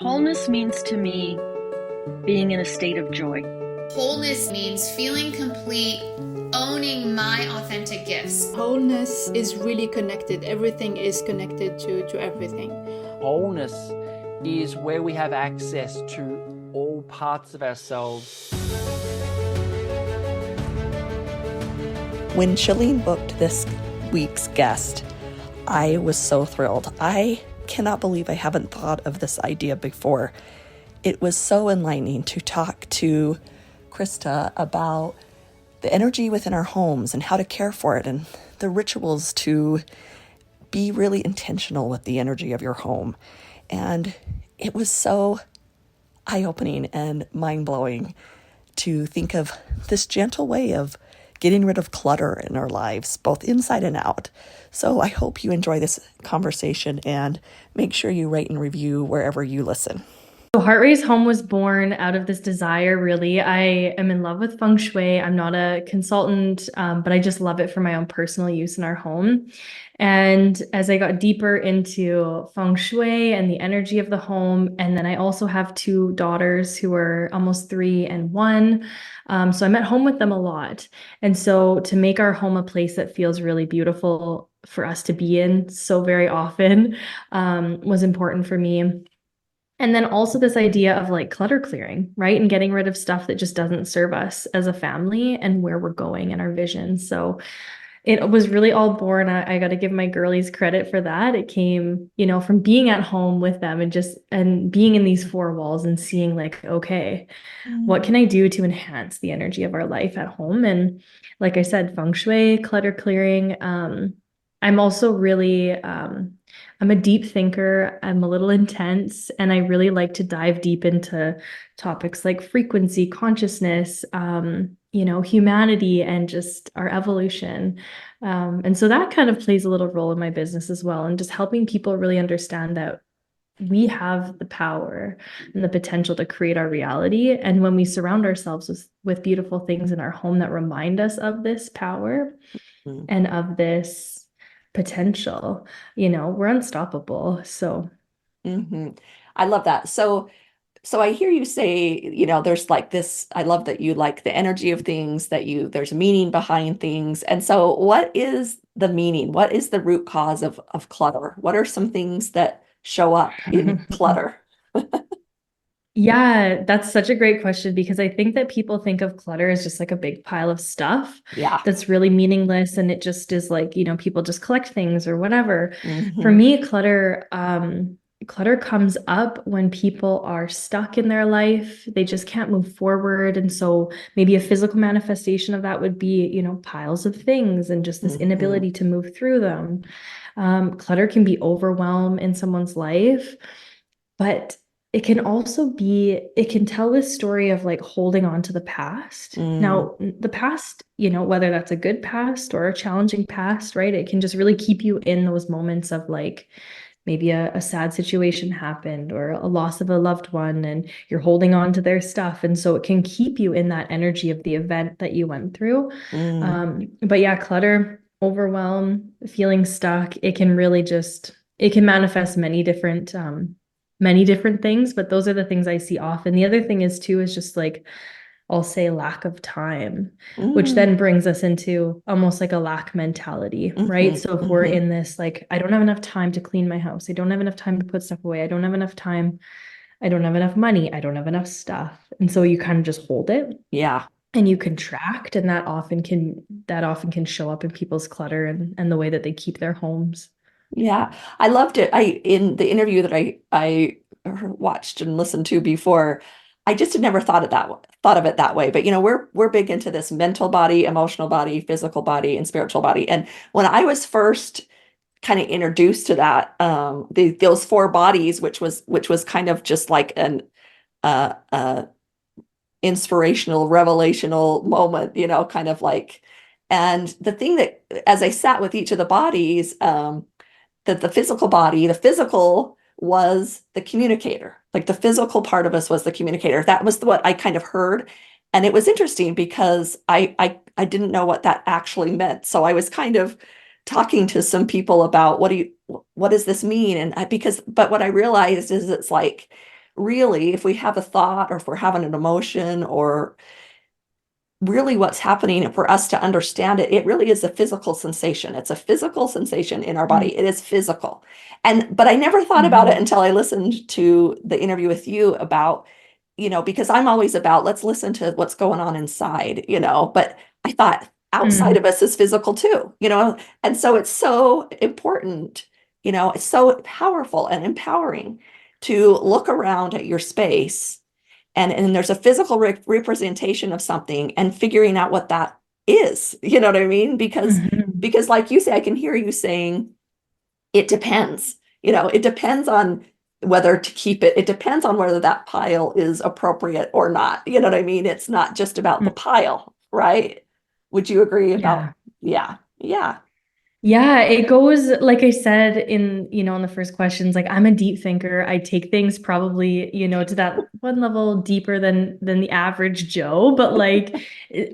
Wholeness means to me being in a state of joy. Wholeness means feeling complete, owning my authentic gifts. Wholeness is really connected. Everything is connected to everything. Wholeness is where we have access to all parts of ourselves. When Shalene booked this week's guest, I was so thrilled. I cannot believe I haven't thought of this idea before. It was so enlightening to talk to Krista about the energy within our homes and how to care for it and the rituals to be really intentional with the energy of your home. And it was so eye-opening and mind-blowing to think of this gentle way of getting rid of clutter in our lives, both inside and out. So I hope you enjoy this conversation and make sure you rate and review wherever you listen. So Heart Ray's home was born out of this desire, really. I am in love with feng shui. I'm not a consultant, but I just love it for my own personal use in our home. And as I got deeper into feng shui and the energy of the home, and then I also have two daughters who are almost 3 and 1. So I'm at home with them a lot. And so to make our home a place that feels really beautiful for us to be in so very often was important for me. And then also this idea of like clutter clearing, right? And getting rid of stuff that just doesn't serve us as a family and where we're going and our vision. So it was really all born. I got to give my girlies credit for that. It came, from being at home with them and being in these 4 walls and seeing like, okay, what can I do to enhance the energy of our life at home? And like I said, feng shui, clutter clearing. I'm also really, I'm a deep thinker. I'm a little intense, and I really like to dive deep into topics like frequency, consciousness, humanity, and just our evolution. And so that kind of plays a little role in my business as well, and just helping people really understand that we have the power and the potential to create our reality. And when we surround ourselves with beautiful things in our home that remind us of this power and of this potential, we're unstoppable. So I love that. So I hear you say, there's like this, I love that you like the energy of things, there's meaning behind things. And so what is the meaning? What is the root cause of clutter? What are some things that show up in clutter? yeah, that's such a great question, because I think that people think of clutter as just like a big pile of stuff Yeah. that's really meaningless, and it just is like, people just collect things or whatever. Mm-hmm. For me, clutter comes up when people are stuck in their life. They just can't move forward. And so maybe a physical manifestation of that would be, piles of things and just this inability to move through them. Clutter can be overwhelm in someone's life, but it can also it can tell this story of like holding on to the past. Now, the past, whether that's a good past or a challenging past, right? It can just really keep you in those moments of like, maybe a sad situation happened or a loss of a loved one, and you're holding on to their stuff. And so it can keep you in that energy of the event that you went through. But yeah, clutter, overwhelm, feeling stuck, it can really it can manifest many different things, but those are the things I see often. The other thing is just like, I'll say lack of time, which then brings us into almost like a lack mentality, right? So if we're in this, like, I don't have enough time to clean my house. I don't have enough time to put stuff away. I don't have enough time. I don't have enough money. I don't have enough stuff. And so you kind of just hold it. Yeah. And you contract, and that often can show up in people's clutter and the way that they keep their homes. Yeah, I loved it. In the interview that I watched and listened to before, I just had never thought of it that way. But we're big into this mental body, emotional body, physical body, and spiritual body. And when I was first kind of introduced to that, those 4 bodies, which was kind of just like an inspirational, revelational moment, kind of like. And the thing that, as I sat with each of the bodies, that the physical was the communicator. Like the physical part of us was the communicator. That was what I kind of heard. And it was interesting because I didn't know what that actually meant. So I was kind of talking to some people about what does this mean? But what I realized is it's like really, if we have a thought or if we're having an emotion or really what's happening for us to understand it, it really is a physical sensation. It's a physical sensation in our body. It is physical. But I never thought about it until I listened to the interview with you about, because I'm always about, let's listen to what's going on inside, but I thought outside of us is physical too, and so it's so important, it's so powerful and empowering to look around at your space and there's a physical representation of something and figuring out what that is, you know what I mean? Because like you say, I can hear you saying it depends, it depends on whether to keep it. It depends on whether that pile is appropriate or not. You know what I mean? It's not just about the pile, right? Would you agree about? Yeah. Yeah. Yeah, it goes, like I said in the first questions, like I'm a deep thinker. I take things probably, to that one level deeper than the average Joe, but like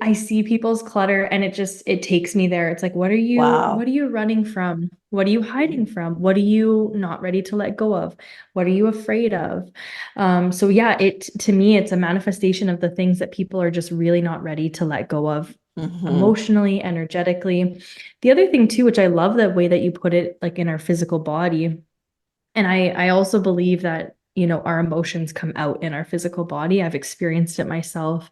I see people's clutter and it takes me there. It's like, what are you running from? What are you hiding from? What are you not ready to let go of? What are you afraid of? So yeah, to me, it's a manifestation of the things that people are just really not ready to let go of. Emotionally, energetically. The other thing too, which I love the way that you put it, like in our physical body. And I also believe that, our emotions come out in our physical body. I've experienced it myself.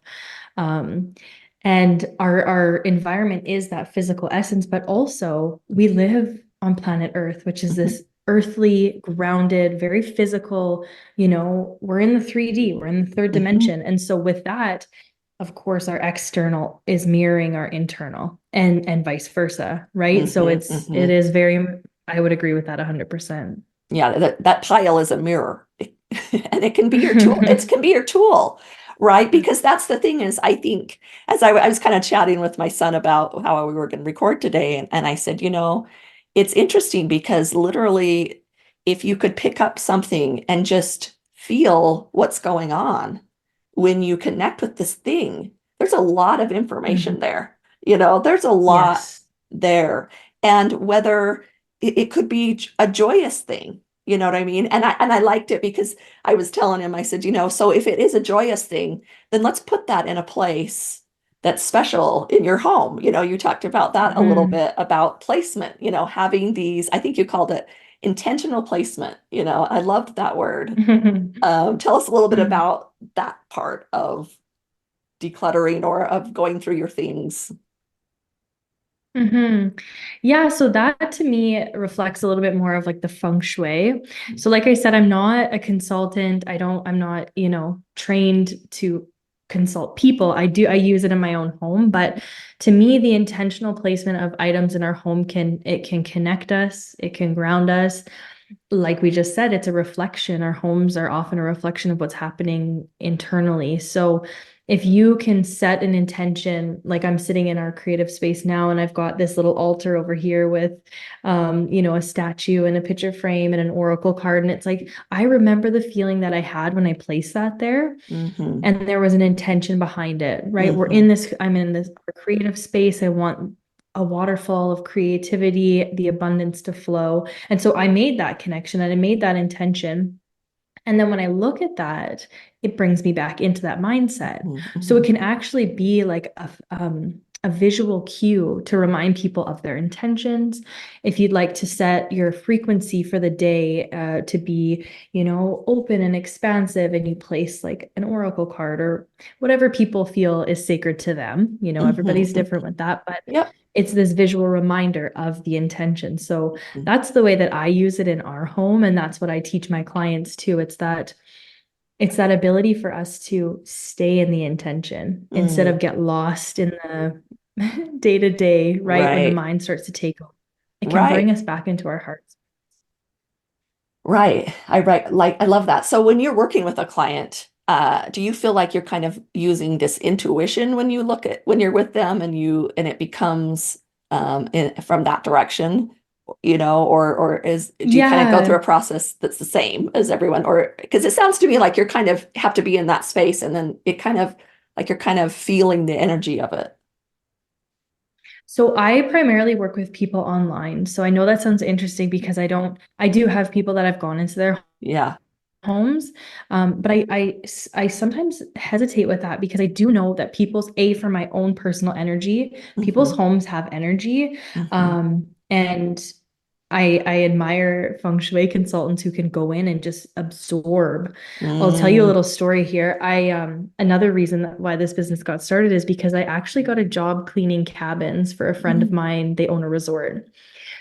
And our environment is that physical essence, but also we live on planet Earth, which is this earthly, grounded, very physical, we're in the 3D, we're in the third dimension. And so with that, of course, our external is mirroring our internal and vice versa, right? So it is very, I would agree with that 100%. Yeah, that pile is a mirror. And it can be your tool. It can be your tool, right? Because that's the thing is, I think, as I was kind of chatting with my son about how we were going to record today, and I said, it's interesting because literally, if you could pick up something and just feel what's going on when you connect with this thing, there's a lot of information there. There's a lot there. And whether it could be a joyous thing, you know what I mean? And I liked it because I was telling him, I said, so if it is a joyous thing, then let's put that in a place that's special in your home. You talked about that a little bit about placement, having these, I think you called it intentional placement. I loved that word. Tell us a little bit about that part of decluttering or of going through your things. Yeah, so that to me reflects a little bit more of like the feng shui. So like I said, I'm not a consultant. I'm not, trained to consult people. I use it in my own home, but to me, the intentional placement of items in our home can connect us, it can ground us. Like we just said, it's a reflection. Our homes are often a reflection of what's happening internally. So if you can set an intention, like I'm sitting in our creative space now, and I've got this little altar over here with, a statue and a picture frame and an oracle card. And it's like, I remember the feeling that I had when I placed that there. And there was an intention behind it, right? I'm in this creative space. I want a waterfall of creativity, the abundance to flow. And so I made that connection and I made that intention. And then when I look at that, it brings me back into that mindset. So it can actually be like a visual cue to remind people of their intentions. If you'd like to set your frequency for the day to be, open and expansive, and you place like an oracle card or whatever people feel is sacred to them, everybody's different with that, but it's this visual reminder of the intention. So that's the way that I use it in our home. And that's what I teach my clients too. It's that ability for us to stay in the intention instead of get lost in the day to day, right? When the mind starts to take over, it can bring us back into our hearts. Right. I love that. So when you're working with a client, do you feel like you're kind of using this intuition when you're with them and it becomes from that direction, or do you kind of go through a process that's the same as everyone, or because it sounds to me like you're kind of have to be in that space and then it kind of like you're kind of feeling the energy of it. So I primarily work with people online. So I know that sounds interesting because I do have people that I've gone into their homes. But I sometimes hesitate with that because I do know that for my own personal energy, people's homes have energy. And I admire feng shui consultants who can go in and just absorb. I'll tell you a little story here. Another reason why this business got started is because I actually got a job cleaning cabins for a friend of mine. They own a resort.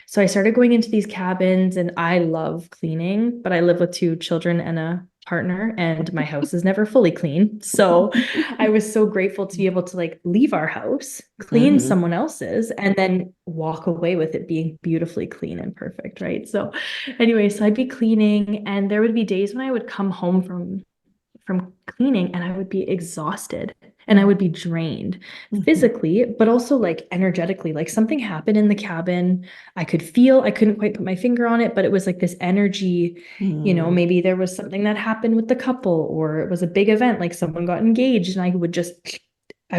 So I started going into these cabins, and I love cleaning, but I live with 2 children and a partner, and my house is never fully clean. So I was so grateful to be able to like leave our house, clean someone else's, and then walk away with it being beautifully clean and perfect, right? So anyway, so I'd be cleaning, and there would be days when I would come home from cleaning and I would be exhausted and I would be drained physically, but also like energetically. Like something happened in the cabin. I couldn't quite put my finger on it, but it was like this energy, maybe there was something that happened with the couple, or it was a big event, like someone got engaged, and I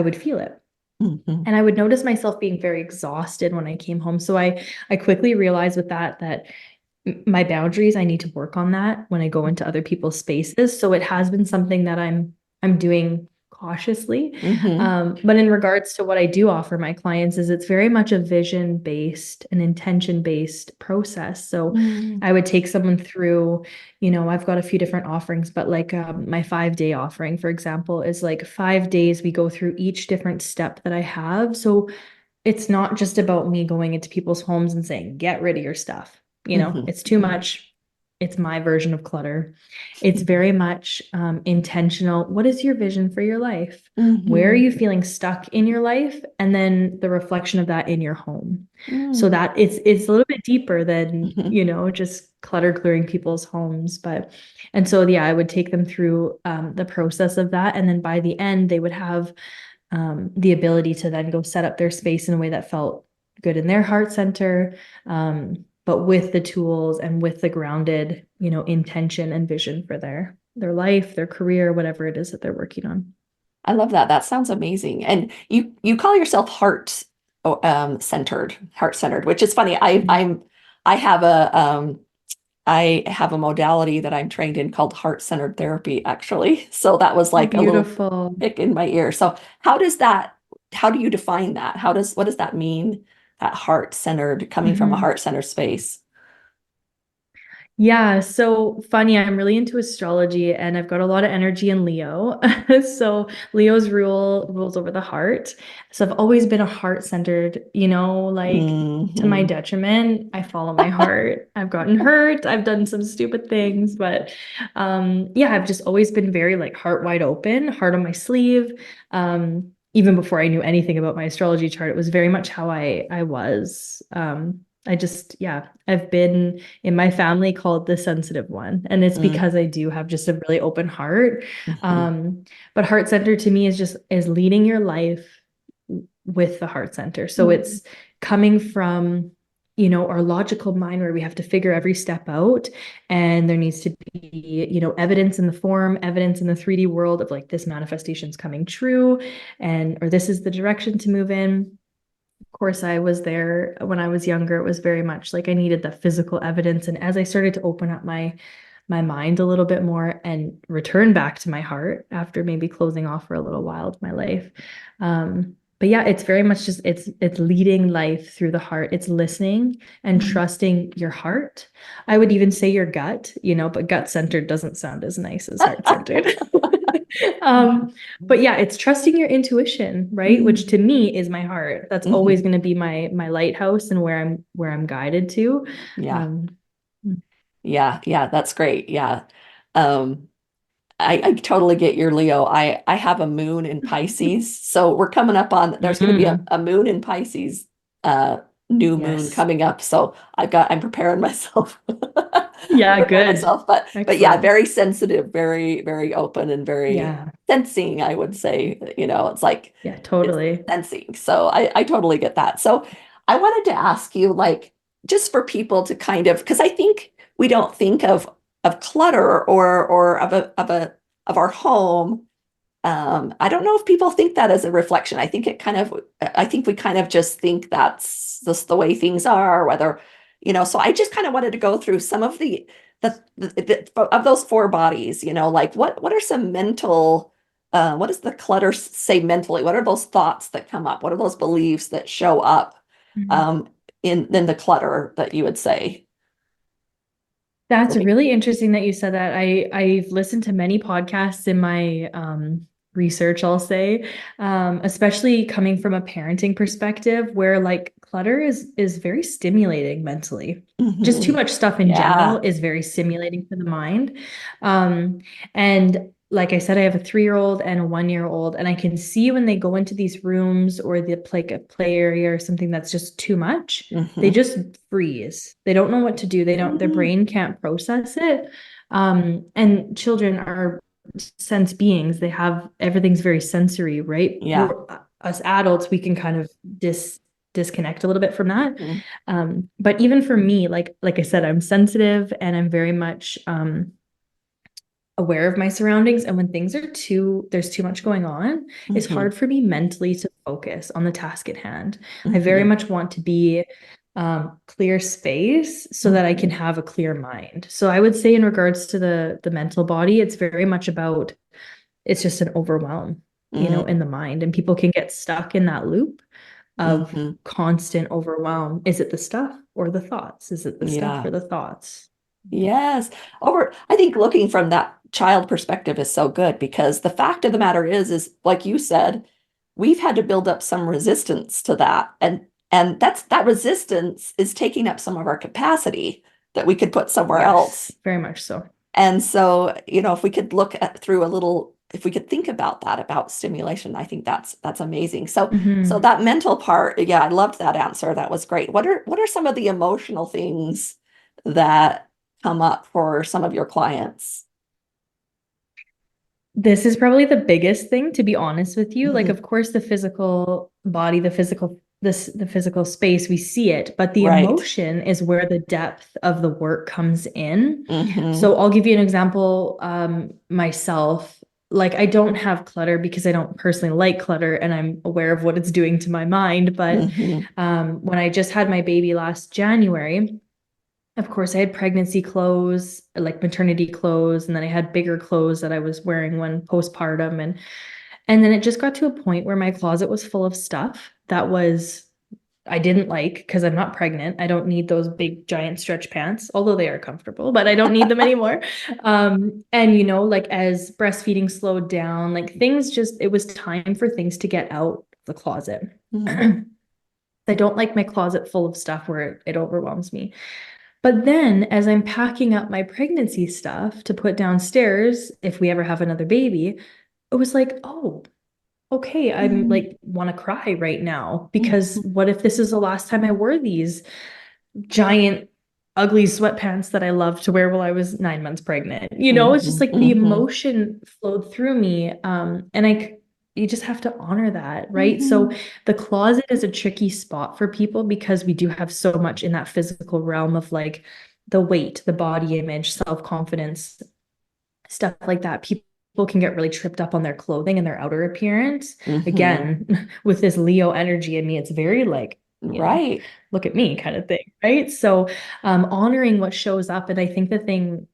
would feel it. And I would notice myself being very exhausted when I came home. So I quickly realized with that my boundaries, I need to work on that when I go into other people's spaces. So it has been something that I'm doing cautiously. But in regards to what I do offer my clients, is it's very much a vision-based and intention-based process. So I would take someone through, I've got a few different offerings, but like my 5-day offering, for example, is like 5 days. We go through each different step that I have. So it's not just about me going into people's homes and saying, get rid of your stuff. It's too much. It's my version of clutter. It's very much intentional. What is your vision for your life? Where are you feeling stuck in your life? And then the reflection of that in your home. So that it's a little bit deeper than, just clutter clearing people's homes. And so, yeah, I would take them through the process of that. And then by the end, they would have the ability to then go set up their space in a way that felt good in their heart center, but with the tools and with the grounded, intention and vision for their life, their career, whatever it is that they're working on. I love that. That sounds amazing. And you call yourself centered, which is funny. I have a modality that I'm trained in called heart-centered therapy, actually. So that was like a little pick in my ear. So how do you define that? What does that mean? That heart-centered, coming from a heart-centered space? Yeah, so funny. I'm really into astrology, and I've got a lot of energy in Leo. So Leo's rules over the heart. So I've always been a heart-centered, to my detriment. I follow my heart. I've gotten hurt. I've done some stupid things, but yeah, I've just always been very like heart wide open, heart on my sleeve. Even before I knew anything about my astrology chart, it was very much how I was. I've been in my family called the sensitive one. And it's because I do have just a really open heart. But heart center to me is leading your life with the heart center. So it's coming from, our logical mind where we have to figure every step out. And there needs to be, evidence in the form, evidence in the 3D world of like this manifestation is coming true, or this is the direction to move in. Of course, I was there when I was younger. It was very much like I needed the physical evidence. And as I started to open up my mind a little bit more and return back to my heart after maybe closing off for a little while of my life. But yeah, it's very much just it's leading life through the heart. It's listening and trusting your heart. I would even say your gut, but gut-centered doesn't sound as nice as heart-centered. But yeah, it's trusting your intuition, right? Which to me is my heart. That's always going to be my lighthouse and where I'm guided to. Yeah, that's great. Yeah. I totally get your Leo. I have a moon in Pisces, so we're coming up on, there's going to be a moon in Pisces, new moon coming up. So I'm preparing myself. Yeah, good. Myself, but yeah, very sensitive, very, very open, and very sensing, I would say. It's like, yeah, totally sensing. So I totally get that. So I wanted to ask you, like, just for people to kind of, because I think we don't think of clutter or of our home. I don't know if people think that as a reflection. I think we kind of just think that's just the way things are, whether, so I just kind of wanted to go through some of the of those four bodies, like what are some mental, what does the clutter say mentally? What are those thoughts that come up? What are those beliefs that show up Mhm. in the clutter that you would say? That's really interesting that you said that. I've listened to many podcasts in my research, I'll say, especially coming from a parenting perspective, where like clutter is very stimulating mentally. Just too Mhm. much stuff in general Yeah. is very stimulating for the mind. And like I said, I have a 3-year-old and a 1-year-old, and I can see when they go into these rooms or the play area or something that's just too much, they Mhm. just freeze. They don't know what to do. Their Mhm. brain can't process it. And children are sense beings. They have everything's very sensory, right? Yeah. Us adults, we can kind of disconnect a little bit from that. Mhm. But even for me, like I said, I'm sensitive and I'm very much aware of my surroundings. And when there's too much going on, it's Mhm. hard for me mentally to focus on the task at hand. I very Mhm. much want to be clear space so that I can Mhm. have a clear mind. So I would say in regards to the mental body, it's very much about it's just an overwhelm, in the mind. And people can get stuck in that loop of Mhm. constant overwhelm. Is it the stuff or the thoughts? Is it the stuff Yeah. or the thoughts? Yes. I think looking from that child perspective is so good because the fact of the matter is like you said, we've had to build up some resistance to that. And that resistance is taking up some of our capacity that we could put somewhere Yes, else. very much so. And so, if we could if we could think about that, about stimulation, I think that's amazing. So Mhm. that mental part, yeah, I loved that answer. That was great. What are some of the emotional things that come up for some of your clients? This is probably the biggest thing, to be honest with you. Like, Mhm. of course, the physical body, the physical space, we see it, but the Right. emotion is where the depth of the work comes in. Hmm. So I'll give you an example, myself. Like, I don't have clutter because I don't personally like clutter and I'm aware of what it's doing to my mind. But Hmm. when I just had my baby last January, of course, I had pregnancy clothes, like maternity clothes, and then I had bigger clothes that I was wearing when postpartum, and then it just got to a point where my closet was full of stuff that was I didn't like because I'm not pregnant. I don't need those big giant stretch pants, although they are comfortable, but I don't need them anymore. And like as breastfeeding slowed down, like things just it was time for things to get out of the closet. Hmm. I don't like my closet full of stuff where it overwhelms me. But then as I'm packing up my pregnancy stuff to put downstairs, if we ever have another baby, it was like, oh, okay, I'm like want to cry right now because what if this is the last time I wore these giant ugly sweatpants that I loved to wear while I was 9 months pregnant? It's just Hmm. like the Hmm. emotion flowed through me. And you just have to honor that, right? So Hmm. the closet is a tricky spot for people because we do have so much in that physical realm of like the weight, the body image, self-confidence, stuff like that. People can get really tripped up on their clothing and their outer appearance. Hmm. Again, with this Leo energy in me, it's very like, Right. look at me kind of thing, right? So honoring what shows up. And I think the thing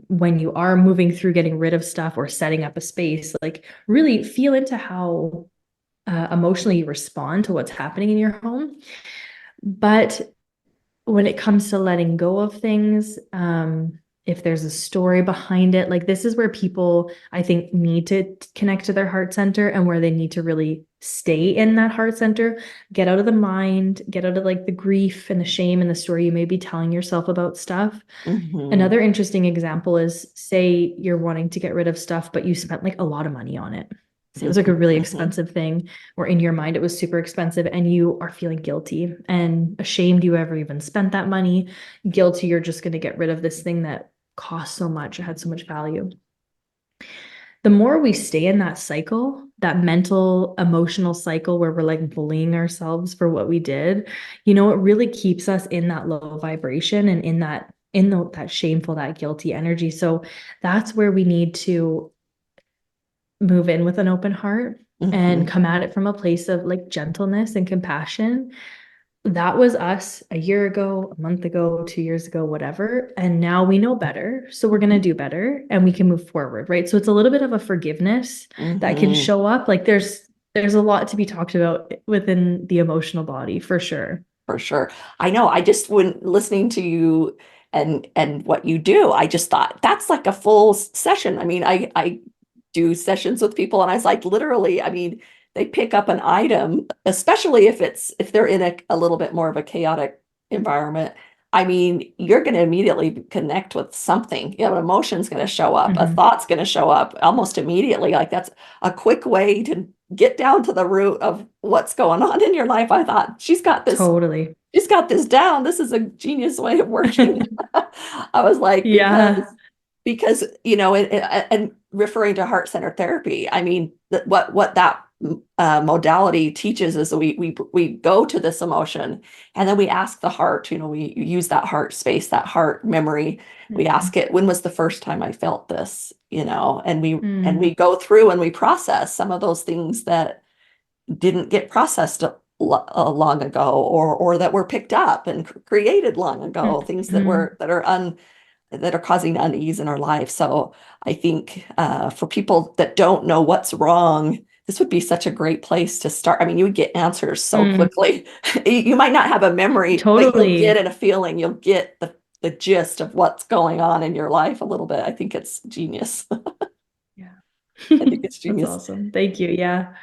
when you are moving through getting rid of stuff or setting up a space, like really feel into how emotionally you respond to what's happening in your home. But when it comes to letting go of things, if there's a story behind it, like this is where people, I think, need to connect to their heart center and where they need to really stay in that heart center, get out of the mind, get out of like the grief and the shame and the story you may be telling yourself about stuff. Hmm. Another interesting example is say you're wanting to get rid of stuff, but you spent like a lot of money on it. Say it was like a really Hmm. expensive thing, or in your mind it was super expensive, and you are feeling guilty and ashamed you ever even spent that money, guilty you're just going to get rid of this thing that cost so much, it had so much value. The more we stay in that cycle, that mental, emotional cycle where we're like bullying ourselves for what we did, it really keeps us in that low vibration and that shameful, that guilty energy. So that's where we need to move in with an open heart and Hmm. come at it from a place of like gentleness and compassion. that was us a year ago, a month ago, 2 years ago, whatever. And now we know better. So we're going to do better and we can move forward. Right. So it's a little bit of a forgiveness that can show up. Like there's a lot to be talked about within the emotional body for sure. For sure. I know. I just, when listening to you and what you do, I just thought that's like a full session. I mean, I do sessions with people and I was like, literally, I mean, they pick up an item, especially if they're in a little bit more of a chaotic environment. I mean, you're going to immediately connect with something. You know, an emotion's going to show up, a thought's going to show up almost immediately. Like that's a quick way to get down to the root of what's going on in your life. I thought she's got this Totally. she's got this down. This is a genius way of working. I was like, Yeah. because you know, and referring to heart-centered therapy, I mean, what that modality teaches is that we go to this emotion and then we ask the heart, you know, we use that heart space, that heart memory. We ask it, when was the first time I felt this, you know, and we go through and we process some of those things that didn't get processed long ago, or that were picked up and created long ago, things that are causing unease in our life. So I think for people that don't know what's wrong, this would be such a great place to start. I mean, you would get answers so quickly. You might not have a memory, but you'll get it, a feeling. You'll get the gist of what's going on in your life a little bit. I think it's genius. Yeah. I think it's genius. That's awesome. Thank you. Yeah.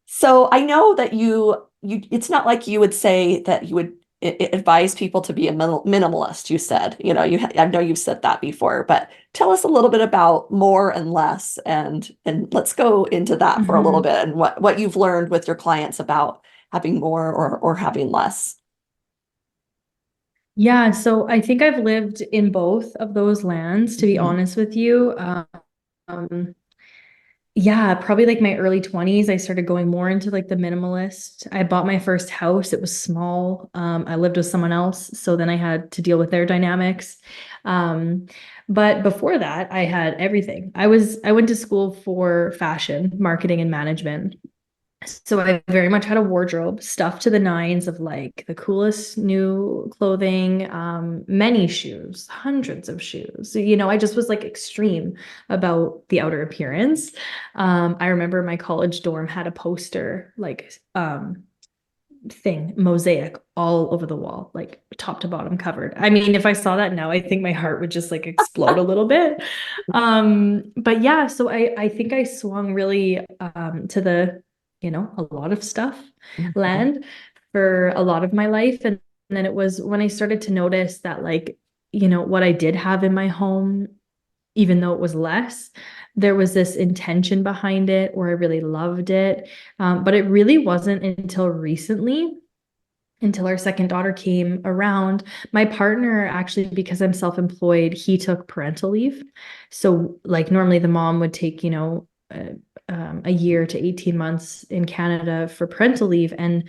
So I know that you it's not like you would say that you would advise people to be a minimalist. You said, you know, I know you've said that before, but tell us a little bit about more and less, and let's go into that for a little bit, and what you've learned with your clients about having more or having less. Yeah, so I think I've lived in both of those lands, to be honest with you. Yeah, probably like my early 20s, I started going more into like the minimalist. I bought my first house. It was small. I lived with someone else, so then I had to deal with their dynamics. But before that, I had everything. I went to school for fashion, marketing, and management. So I very much had a wardrobe stuffed to the nines of like the coolest new clothing, many shoes, hundreds of shoes. You know, I just was like extreme about the outer appearance. I remember my college dorm had a poster like mosaic all over the wall, like top to bottom covered. I mean, if I saw that now, I think my heart would just like explode a little bit. But yeah, so I think I swung really to the, you know, a lot of stuff land for a lot of my life. And then it was when I started to notice that, like, you know, what I did have in my home, even though it was less, there was this intention behind it, or I really loved it. But it really wasn't until recently, until our second daughter came around. My partner, actually, because I'm self-employed, he took parental leave. So like normally the mom would take, you know, a year to 18 months in Canada for parental leave. And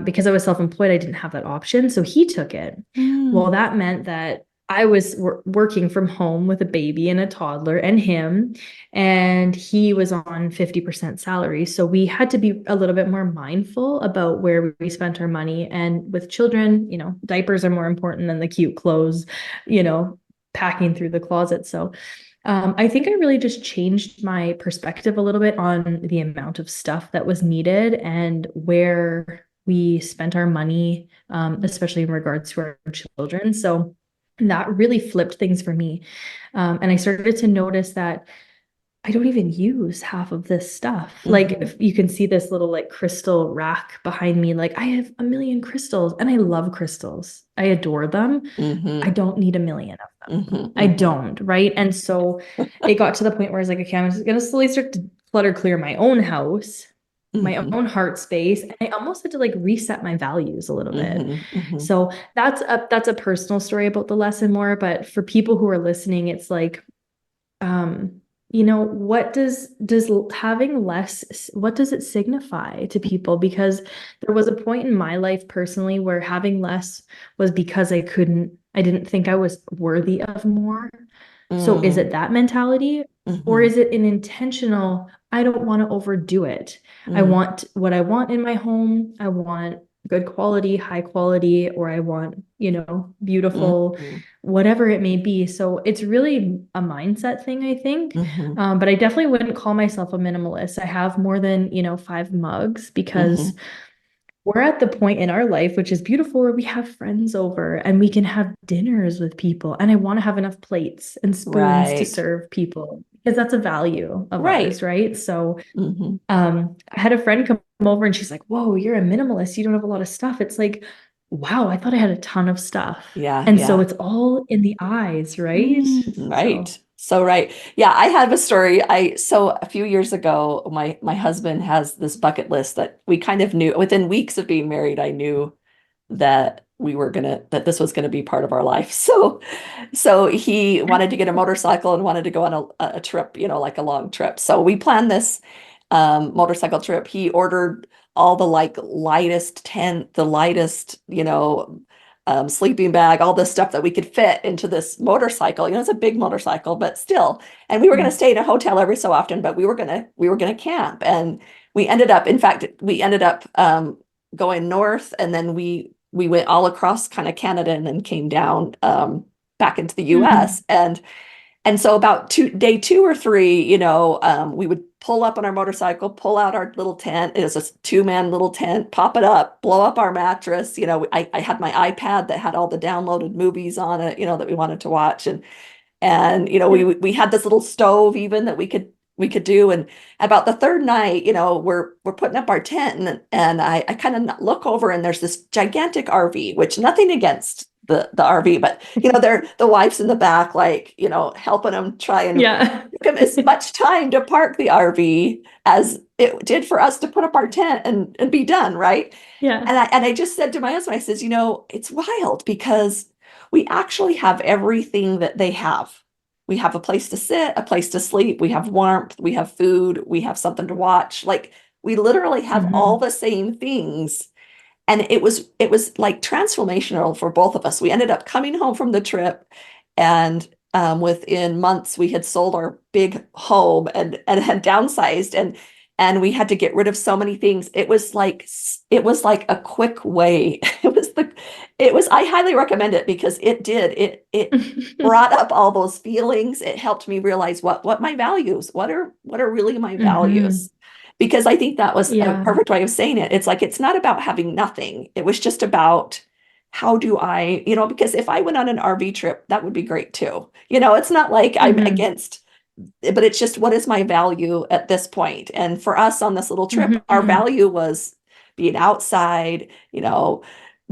because I was self-employed, I didn't have that option. So he took it. Well, that meant that I was working from home with a baby and a toddler and him, and he was on 50% salary. So we had to be a little bit more mindful about where we spent our money. And with children, you know, diapers are more important than the cute clothes, you know, packing through the closet. So I think I really just changed my perspective a little bit on the amount of stuff that was needed and where we spent our money, especially in regards to our children. So that really flipped things for me. And I started to notice that I don't even use half of this stuff. Like, if you can see this little like crystal rack behind me, like I have a million crystals and I love crystals. I adore them. I don't need a million of them. I don't, right? And so it got to the point where I was like, okay, I'm just gonna slowly start to clutter clear my own house, my own heart space. And I almost had to like reset my values a little bit. So that's a personal story about the lesson more. But for people who are listening, it's like, you know, what does having less, what does it signify to people? Because there was a point in my life personally where having less was because I didn't think I was worthy of more. So is it that mentality, or is it an intentional, I don't want to overdo it. I want what I want in my home. I want good quality, high quality, or I want, beautiful, Mhm. whatever it may be. So it's really a mindset thing, I think. Mhm. But I definitely wouldn't call myself a minimalist. I have more than, 5 mugs because Mhm. we're at the point in our life, which is beautiful, where we have friends over and we can have dinners with people. And I want to have enough plates and spoons to Right. serve people because that's a value of Right. ours, right? So Mhm. I had a friend come over and she's like, "Whoa, you're a minimalist. You don't have a lot of stuff." It's like, wow, I thought I had a ton of stuff. Yeah, And so yeah. it's all in the eyes, right? So, Right. So right. Yeah, I have a story. So a few years ago, my husband has this bucket list that we kind of knew within weeks of being married. I knew that that this was gonna be part of our life. So he wanted to get a motorcycle and wanted to go on a trip, like a long trip. So we planned this motorcycle trip. He ordered all the like lightest tent, the lightest, sleeping bag, all this stuff that we could fit into this motorcycle. It's a big motorcycle, but still. And we were going to stay in a hotel every so often, but we were going to camp. And in fact, we ended up going north, and then we went all across kind of Canada and then came down back into the US. And so about day 2 or 3, we would pull up on our motorcycle, pull out our little tent. It was a 2-man little tent, pop it up, blow up our mattress. I had my iPad that had all the downloaded movies on it, that we wanted to watch. And we had this little stove even that we could do. And about the third night, we're putting up our tent, and I kind of look over, and there's this gigantic RV, which nothing against the RV, but they're the wife's in the back, like, helping them try and yeah. took them as much time to park the RV as it did for us to put up our tent and be done, right? Yeah. And I just said to my husband, I says, it's wild because we actually have everything that they have. We have a place to sit, a place to sleep, we have warmth, we have food, we have something to watch. Like, we literally have all Mhm. the same things. And it was like transformational for both of us. We ended up coming home from the trip, and within months we had sold our big home and had downsized, and we had to get rid of so many things. It was like a quick way. I highly recommend it because it brought up all those feelings. It helped me realize what my values, what are really my Mhm. values. Because I think that was a Yeah. perfect way of saying it. It's like, it's not about having nothing. It was just about, how do I, because if I went on an RV trip, that would be great too. It's not like I'm Mhm. against, but it's just, what is my value at this point? And for us on this little trip, our Mhm. value was being outside,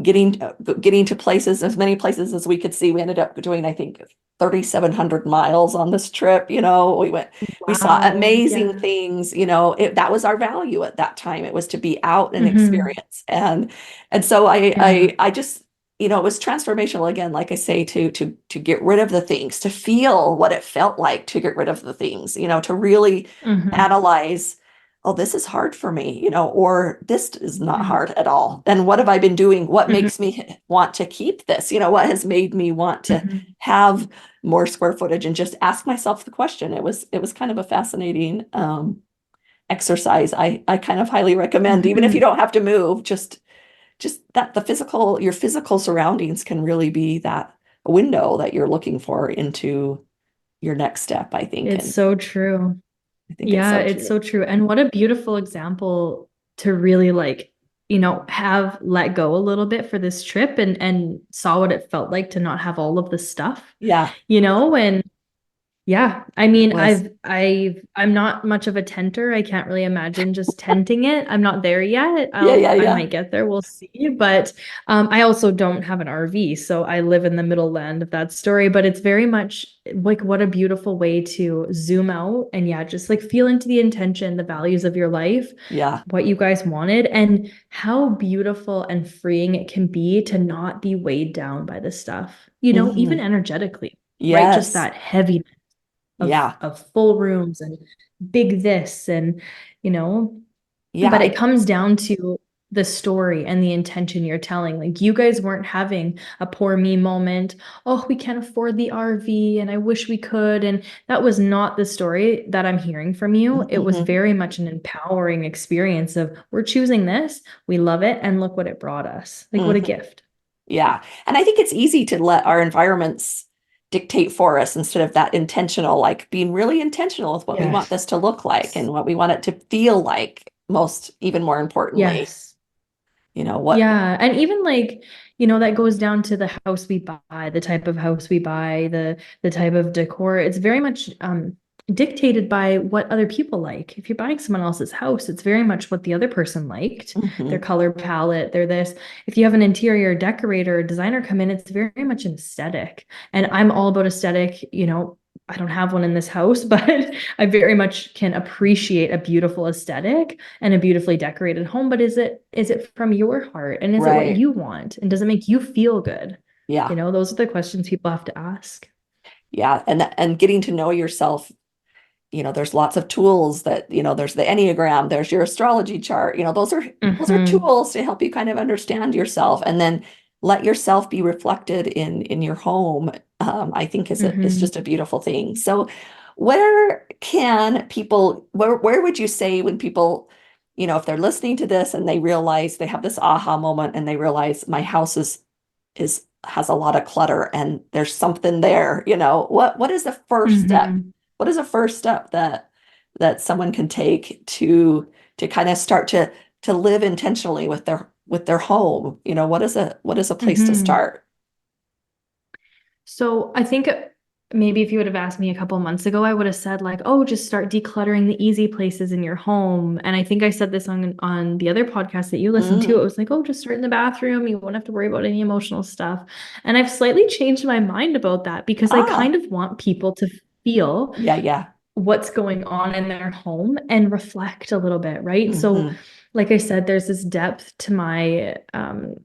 getting to places, as many places as we could see. We ended up doing, I think, 3,700 miles on this trip. We saw Wow. amazing Yeah. things. That was our value at that time. It was to be out and Mhm. experience. And so I, Yeah. I, I just, it was transformational again, like I say, to get rid of the things, to feel what it felt like to get rid of the things, to really Mhm. analyze, oh, this is hard for me, or this is not Mhm. hard at all. And what have I been doing? What Mhm. makes me want to keep this? What has made me want to Mhm. have more square footage, and just ask myself the question. It was kind of a fascinating exercise. I kind of highly recommend, even if you Mhm. don't have to move, just that your physical surroundings can really be that window that you're looking for into your next step, I think. It's And so true. I think it's Yeah, so it's true. so true. And what a beautiful example to really like, have let go a little bit for this trip and saw what it felt like to not have all of the stuff, Yeah, and yeah, I it mean, was. I'm not much of a tenter. I can't really imagine just tenting it. I'm not there yet. Yeah, yeah, I yeah. might get there. We'll see. But I also don't have an RV, so I live in the middle land of that story. But it's very much like, what a beautiful way to zoom out and, yeah, just like feel into the intention, the values of your life, Yeah. what you guys wanted, and how beautiful and freeing it can be to not be weighed down by this stuff, even Hmm. energetically, right? Just Yes. that heavy Yeah. of full rooms and big this and you know but it Yeah. comes down to the story and the intention you're telling. Like, you guys weren't having a poor me moment. Oh, we can't afford the RV and I wish we could. And that was not the story that I'm hearing from you. It was very much an empowering experience of, we're choosing this, we love it, and look what it brought us. Like, what a gift. Yeah. And I think it's easy to let our environments dictate for us instead of that intentional, like being really intentional with what we want this to look like and what we want it to feel like, even more importantly. What? Yeah. And even like, that goes down to the house we buy, the type of house we buy, the type of decor. It's very much dictated by what other people like. If you're buying someone else's house, it's very much what the other person liked, their color palette, their this. If you have an interior decorator or designer come in, it's very much an aesthetic. And I'm all about aesthetic. I don't have one in this house, but I very much can appreciate a beautiful aesthetic and a beautifully decorated home. But is it from your heart? And is it what you want? And does it make you feel good? Yeah. Those are the questions people have to ask. Yeah. And getting to know yourself, there's lots of tools that, there's the Enneagram, there's your astrology chart, those are tools to help you kind of understand yourself, and then let yourself be reflected in your home. I think is just a beautiful thing. So where would you say when people, if they're listening to this and they realize they have this aha moment and they realize my house has a lot of clutter and there's something there, what is the first step? What is a first step that someone can take to kind of start to live intentionally with their home? What is a place to start? So I think maybe if you would have asked me a couple months ago, I would have said like, oh, just start decluttering the easy places in your home. And I think I said this on the other podcast that you listened to. It was like, oh, just start in the bathroom. You won't have to worry about any emotional stuff. And I've slightly changed my mind about that because I kind of want people to feel what's going on in their home and reflect a little bit, right? So like I said, there's this depth to my,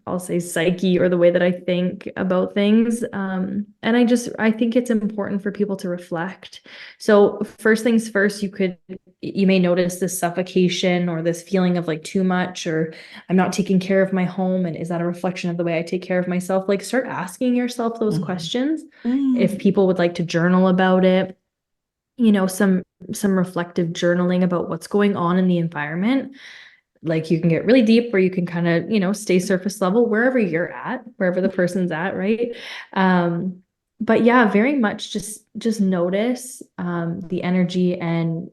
I'll say psyche, or the way that I think about things. And I think it's important for people to reflect. So first things first, you may notice this suffocation or this feeling of like too much, or I'm not taking care of my home. And is that a reflection of the way I take care of myself? Like, start asking yourself those questions. If people would like to journal about it, some reflective journaling about what's going on in the environment. Like, you can get really deep, or you can kind of, stay surface level wherever you're at, wherever the person's at, right? But yeah, very much just notice the energy and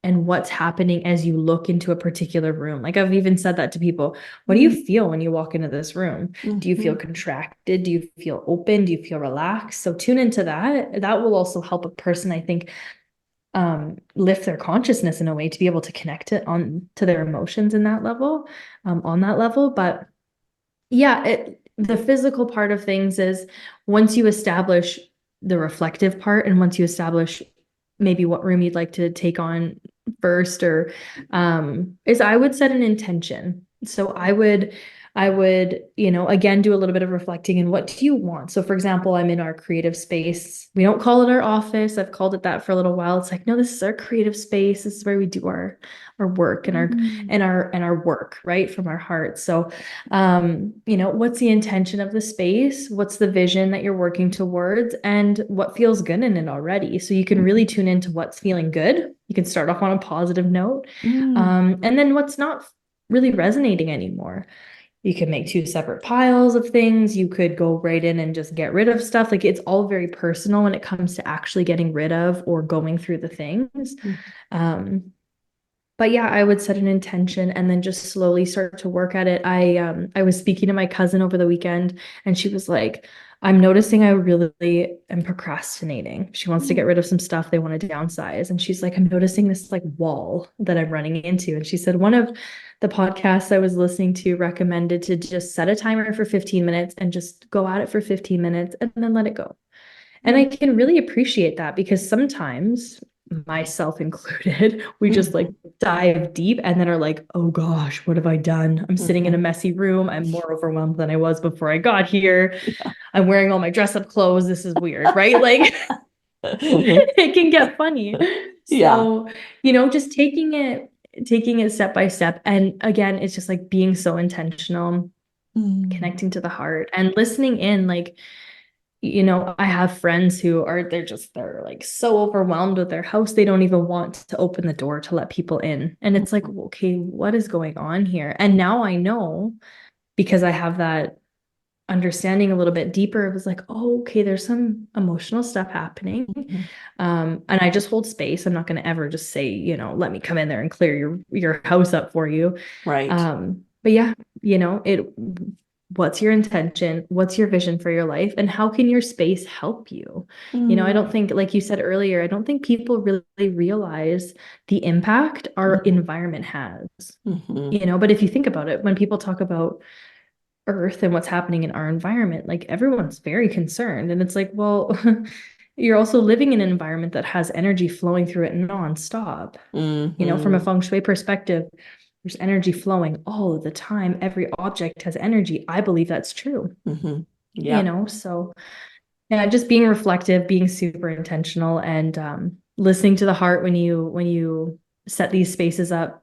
what's happening as you look into a particular room. Like, I've even said that to people. What do you feel when you walk into this room? Do you feel contracted? Do you feel open? Do you feel relaxed? So tune into that. That will also help a person, I think, lift their consciousness in a way to be able to connect it on to their emotions in that level, on that level. But yeah, the physical part of things is, once you establish the reflective part, and once you establish maybe what room you'd like to take on first, or I would set an intention. So I would, again, do a little bit of reflecting. And what do you want? So for example, I'm in our creative space. We don't call it our office. I've called it that for a little while. It's like, no, this is our creative space. This is where we do our work and our work, right, from our heart. So, what's the intention of the space? What's the vision that you're working towards, and what feels good in it already? So you can really tune into what's feeling good. You can start off on a positive note. And then what's not really resonating anymore. You can make 2 separate piles of things. You could go right in and just get rid of stuff. Like, it's all very personal when it comes to actually getting rid of or going through the things. But yeah, I would set an intention and then just slowly start to work at it. I was speaking to my cousin over the weekend, and she was like, I'm noticing I really am procrastinating. She wants to get rid of some stuff. They want to downsize. And she's like, I'm noticing this like wall that I'm running into. And she said, one of the podcasts I was listening to recommended to just set a timer for 15 minutes and just go at it for 15 minutes and then let it go. And I can really appreciate that, because sometimes, myself included, we just like dive deep and then are like, oh gosh, what have I done? I'm sitting in a messy room. I'm more overwhelmed than I was before I got here. I'm wearing all my dress up clothes. This is weird, right? Like, it can get funny. So, just taking it taking it step by step. And again, it's just like being so intentional, connecting to the heart and listening in. Like, I have friends who they're like so overwhelmed with their house. They don't even want to open the door to let people in. And it's like, okay, what is going on here? And now I know, because I have that understanding a little bit deeper. It was like, oh, okay, there's some emotional stuff happening. And I just hold space. I'm not going to ever just say, let me come in there and clear your house up for you. Right. But yeah, what's your intention? What's your vision for your life? And how can your space help you? I don't think, like you said earlier, I don't think people really realize the impact our environment has. But if you think about it, when people talk about Earth and what's happening in our environment, like everyone's very concerned. And it's like, well, you're also living in an environment that has energy flowing through it nonstop. From a feng shui perspective, there's energy flowing all of the time. Every object has energy. I believe that's true. Yeah. So yeah, just being reflective, being super intentional, and listening to the heart when you set these spaces up.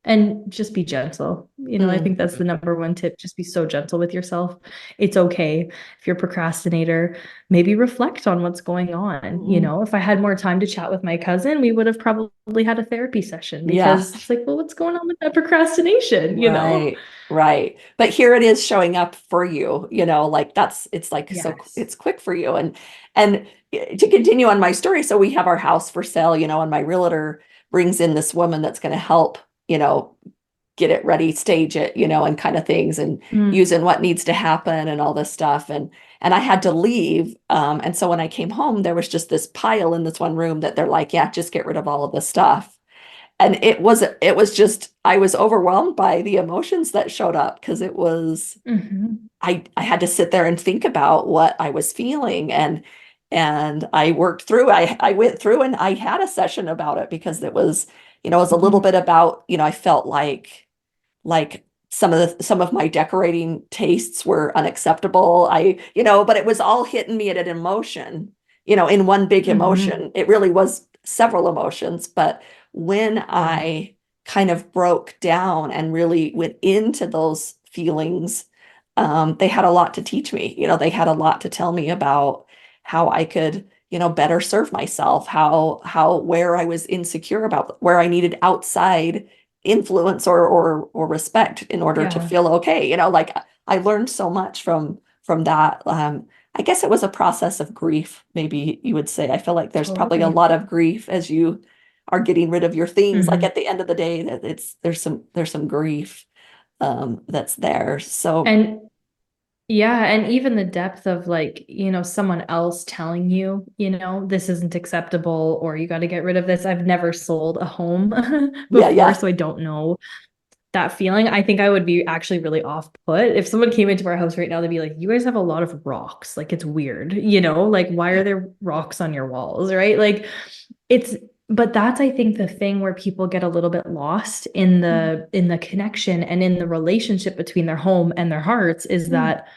And just be gentle. I think that's the number one tip. Just be so gentle with yourself. It's okay if you're a procrastinator, maybe reflect on what's going on. If I had more time to chat with my cousin, we would have probably had a therapy session, because it's like, well, what's going on with that procrastination? Right. But here it is showing up for you, like it's like, Yes. so it's quick for you. And to continue on my story, so we have our house for sale, and my realtor brings in this woman that's going to help, get it ready, stage it, and kind of things, and using what needs to happen and all this stuff. And I had to leave. And so when I came home, there was just this pile in this one room that they're like, yeah, just get rid of all of this stuff. And it was just, I was overwhelmed by the emotions that showed up, because it was, I had to sit there and think about what I was feeling. And I worked through, I went through and I had a session about it, because it was, it was a little bit about, I felt like some of my decorating tastes were unacceptable. But it was all hitting me at an emotion, in one big emotion. It really was several emotions. But when I kind of broke down and really went into those feelings, they had a lot to teach me. They had a lot to tell me about how I could, better serve myself, where I was insecure about, where I needed outside influence or respect in order to feel okay. Like I learned so much from that. I guess it was a process of grief, maybe you would say. I feel like there's probably a lot of grief as you are getting rid of your things. Like at the end of the day, that there's some grief that's there. So yeah, and even the depth of like, someone else telling you, this isn't acceptable, or you got to get rid of this. I've never sold a home before, so I don't know that feeling. I think I would be actually really off put if someone came into our house right now. They'd be like, you guys have a lot of rocks. Like, it's weird, like, why are there rocks on your walls? Right. Like but that's, I think, the thing where people get a little bit lost in the connection and in the relationship between their home and their hearts, is that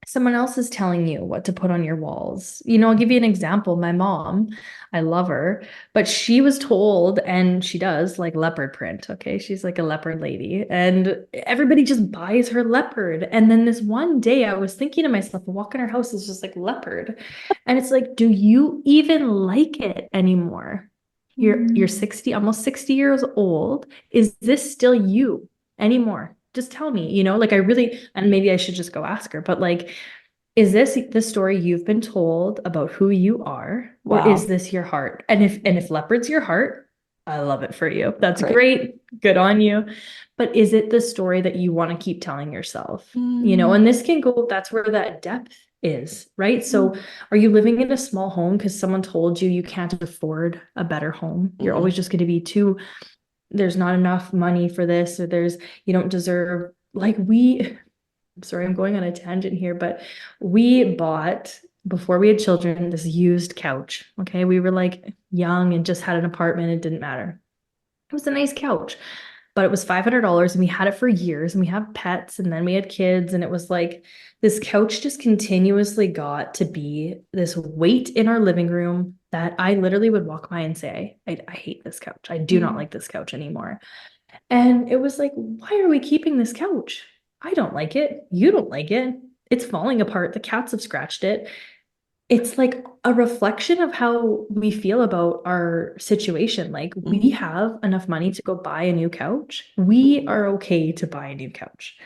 someone else is telling you what to put on your walls. I'll give you an example. My mom, I love her, but she was told, and she does like leopard print. Okay. She's like a leopard lady, and everybody just buys her leopard. And then this one day I was thinking to myself, a walk in her house is just like leopard. And it's like, do you even like it anymore? You're 60, almost 60 years old. Is this still you anymore? Just tell me, like, I really, and maybe I should just go ask her, but like, is this the story you've been told about who you are? Or is this your heart? And if leopard's your heart, I love it for you. That's great. Good on you. But is it the story that you want to keep telling yourself? And this can go, that's where that depth is, right? So are you living in a small home because someone told you you can't afford a better home? You're always just going to be there's not enough money for this, or you don't deserve, like I'm sorry, I'm going on a tangent here, but we bought, before we had children, this used couch. Okay. We were like young and just had an apartment. It didn't matter. It was a nice couch, but it was $500, and we had it for years, and we have pets, and then we had kids. And it was like, this couch just continuously got to be this weight in our living room that I literally would walk by and say, I hate this couch. I do not like this couch anymore. And it was like, why are we keeping this couch? I don't like it. You don't like it. It's falling apart. The cats have scratched it. It's like a reflection of how we feel about our situation. Like, we have enough money to go buy a new couch. We are okay to buy a new couch.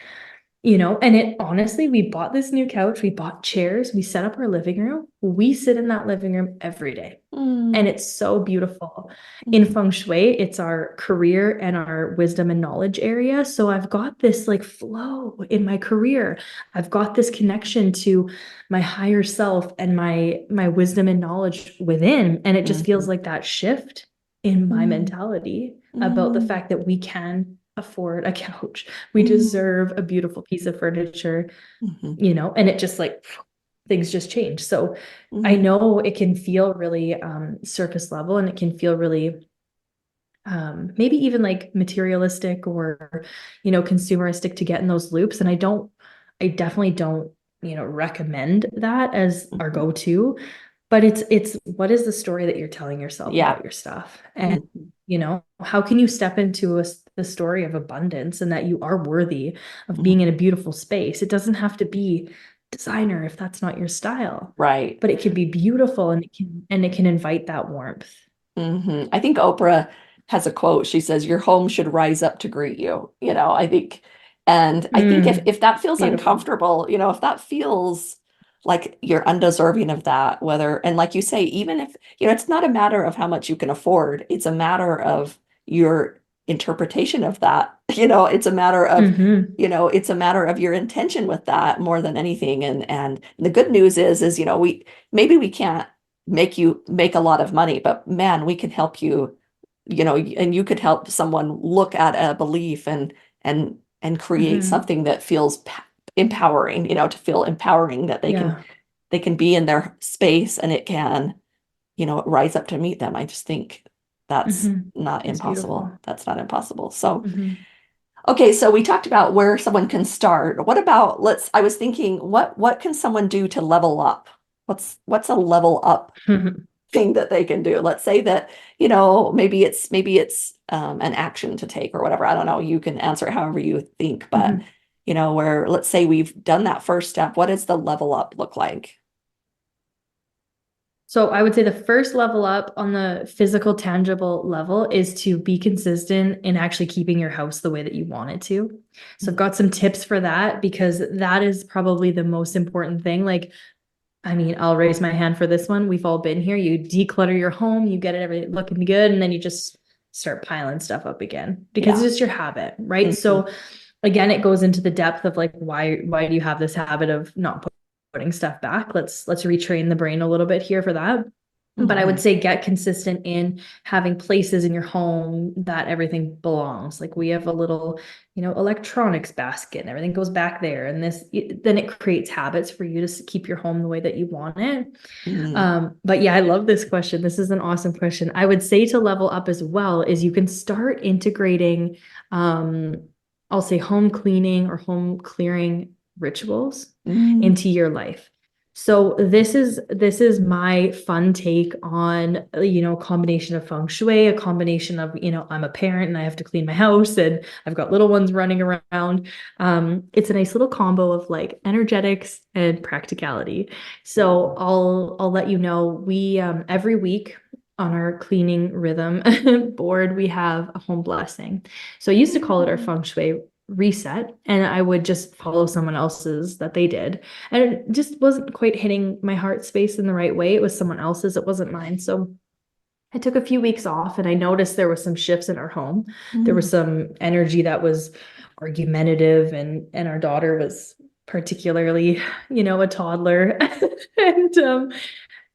And it honestly, we bought this new couch, we bought chairs, we set up our living room. We sit in that living room every day. And it's so beautiful. In feng shui, it's our career and our wisdom and knowledge area. So I've got this like flow in my career. I've got this connection to my higher self and my wisdom and knowledge within. And it just feels like that shift in my mentality about the fact that we can afford a couch. We deserve a beautiful piece of furniture, and it just like things just change. So I know it can feel really surface level, and it can feel really maybe even like materialistic or consumeristic to get in those loops. And I definitely don't recommend that as our go-to. But it's what is the story that you're telling yourself about your stuff? And how can you step into the story of abundance and that you are worthy of being in a beautiful space? It doesn't have to be designer if that's not your style. Right. But it can be beautiful, and it can invite that warmth. I think Oprah has a quote. She says, "Your home should rise up to greet you." I think, and I think if that feels Beautiful. uncomfortable, if that feels like you're undeserving of that, and like you say, even if, it's not a matter of how much you can afford, it's a matter of your interpretation of that. It's a matter of, it's a matter of your intention with that more than anything. And the good news is, we can't make you make a lot of money, but man, we can help you, and you could help someone look at a belief and create something that feels empowering, to feel empowering, that they can be in their space and it can, rise up to meet them. I just think that's not impossible. Beautiful. That's not impossible. So, okay. So we talked about where someone can start. What about, I was thinking, what can someone do to level up? What's a level up thing that they can do? Let's say that, maybe it's an action to take or whatever. I don't know. You can answer however you think, but where, let's say we've done that first step, what does the level up look like? So I would say the first level up on the physical, tangible level is to be consistent in actually keeping your house the way that you want it to. So I've got some tips for that, because that is probably the most important thing. Like, I mean, I'll raise my hand for this one. We've all been here. You declutter your home, you get it everything looking good, and then you just start piling stuff up again because it's just your habit, right? So again, it goes into the depth of like, why do you have this habit of not putting stuff back? Let's retrain the brain a little bit here for that. But I would say get consistent in having places in your home that everything belongs. Like, we have a little, electronics basket and everything goes back there. And then it creates habits for you to keep your home the way that you want it. But yeah, I love this question. This is an awesome question. I would say to level up as well is you can start integrating, I'll say home cleaning or home clearing rituals into your life. So this is my fun take on, a combination of feng shui, a combination of, I'm a parent and I have to clean my house and I've got little ones running around. It's a nice little combo of like energetics and practicality. So I'll let you know, we, every week on our cleaning rhythm board, we have a home blessing. So I used to call it our feng shui reset, and I would just follow someone else's that they did, and it just wasn't quite hitting my heart space in the right way. It was someone else's, it wasn't mine. So I took a few weeks off, and I noticed there was some shifts in our home. There was some energy that was argumentative, and our daughter was particularly, a toddler.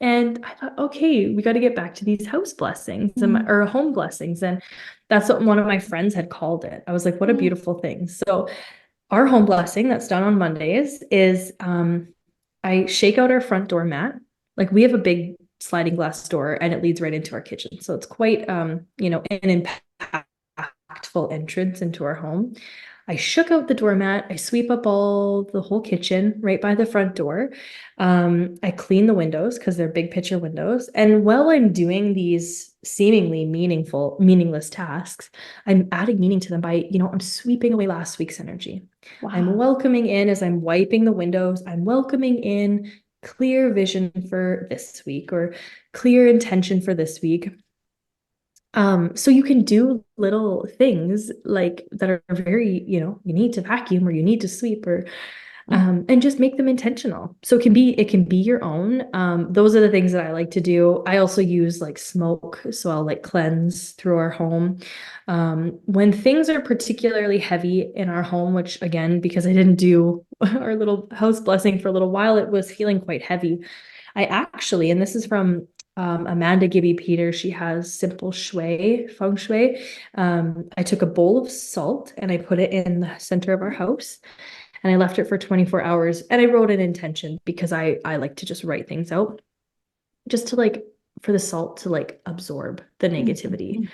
And I thought, okay, we got to get back to these house blessings or home blessings. And that's what one of my friends had called it. I was like, what a beautiful thing. So our home blessing that's done on Mondays is I shake out our front door mat. Like, we have a big sliding glass door and it leads right into our kitchen. So it's quite, an impactful entrance into our home. I shook out the doormat. I sweep up the whole kitchen right by the front door. I clean the windows because they're big picture windows. And while I'm doing these seemingly meaningless tasks, I'm adding meaning to them by, I'm sweeping away last week's energy. Wow. I'm welcoming in as I'm wiping the windows. I'm welcoming in clear vision for this week or clear intention for this week. So you can do little things like that are very, you need to vacuum or you need to sweep or and just make them intentional. So it can be your own. Those are the things that I like to do. I also use like smoke, so I'll like cleanse through our home. When things are particularly heavy in our home, which again, because I didn't do our little house blessing for a little while, it was feeling quite heavy. I actually, and this is from Amanda Gibby Peters, she has Simple Shui, Feng Shui. I took a bowl of salt and I put it in the center of our house and I left it for 24 hours and I wrote an intention because I like to just write things out just to like for the salt to like absorb the negativity,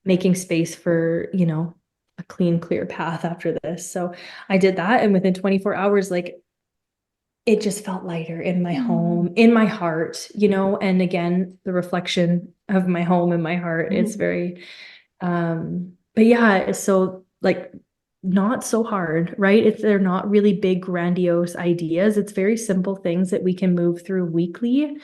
making space for, a clean, clear path after this. So I did that. And within 24 hours, like it just felt lighter in my home, in my heart, and again, the reflection of my home and my heart, it's very, but yeah, so like not so hard, right? They're not really big, grandiose ideas. It's very simple things that we can move through weekly,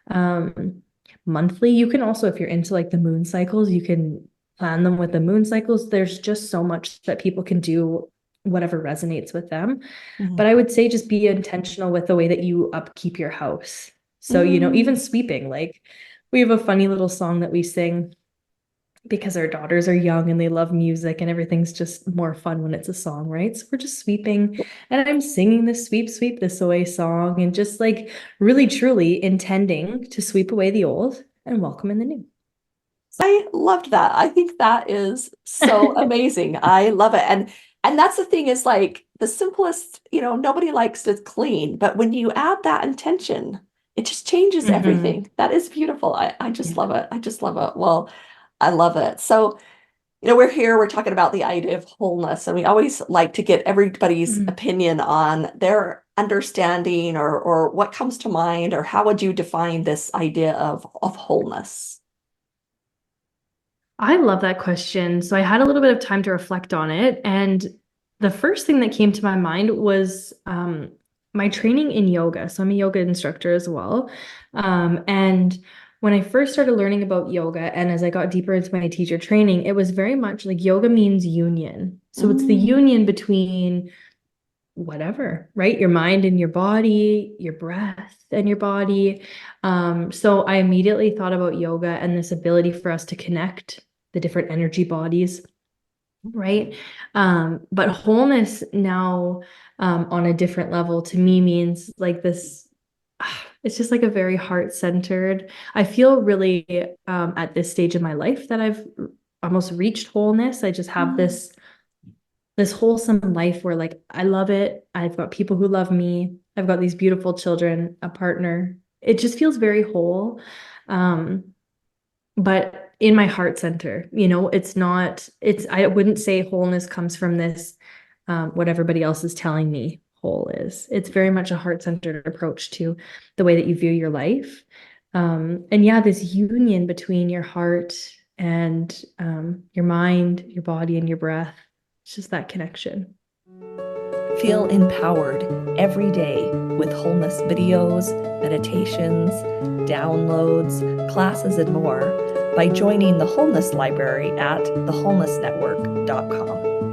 monthly. You can also, if you're into like the moon cycles, you can plan them with the moon cycles. There's just so much that people can do, whatever resonates with them. But I would say just be intentional with the way that you upkeep your house. So, even sweeping, like we have a funny little song that we sing because our daughters are young and they love music and everything's just more fun when it's a song, right? So we're just sweeping and I'm singing the sweep this away song and just like really truly intending to sweep away the old and welcome in the new. I loved that. I think that is so amazing. I love it. And that's the thing is like the simplest, nobody likes to clean, but when you add that intention, it just changes everything. That is beautiful. I just love it. I just love it. Well, I love it. So, we're talking about the idea of wholeness, and we always like to get everybody's opinion on their understanding or what comes to mind, or how would you define this idea of wholeness? I love that question. So I had a little bit of time to reflect on it. And the first thing that came to my mind was my training in yoga. So I'm a yoga instructor as well. And when I first started learning about yoga and as I got deeper into my teacher training, it was very much like yoga means union. So it's the union between whatever, right? Your mind and your body, your breath and your body. So I immediately thought about yoga and this ability for us to connect the different energy bodies, right? But wholeness now on a different level to me means like this, it's just like a very heart-centered. I feel really at this stage in my life that I've almost reached wholeness. I just have this wholesome life where like I love it. I've got people who love me. I've got these beautiful children, a partner. It just feels very whole. But in my heart center, I wouldn't say wholeness comes from this, what everybody else is telling me whole is. It's very much a heart-centered approach to the way that you view your life. And yeah, this union between your heart and your mind, your body, and your breath. It's just that connection. Feel empowered every day with wholeness videos, meditations, downloads, classes, and more by joining the Wholeness Library at thewholenessnetwork.com.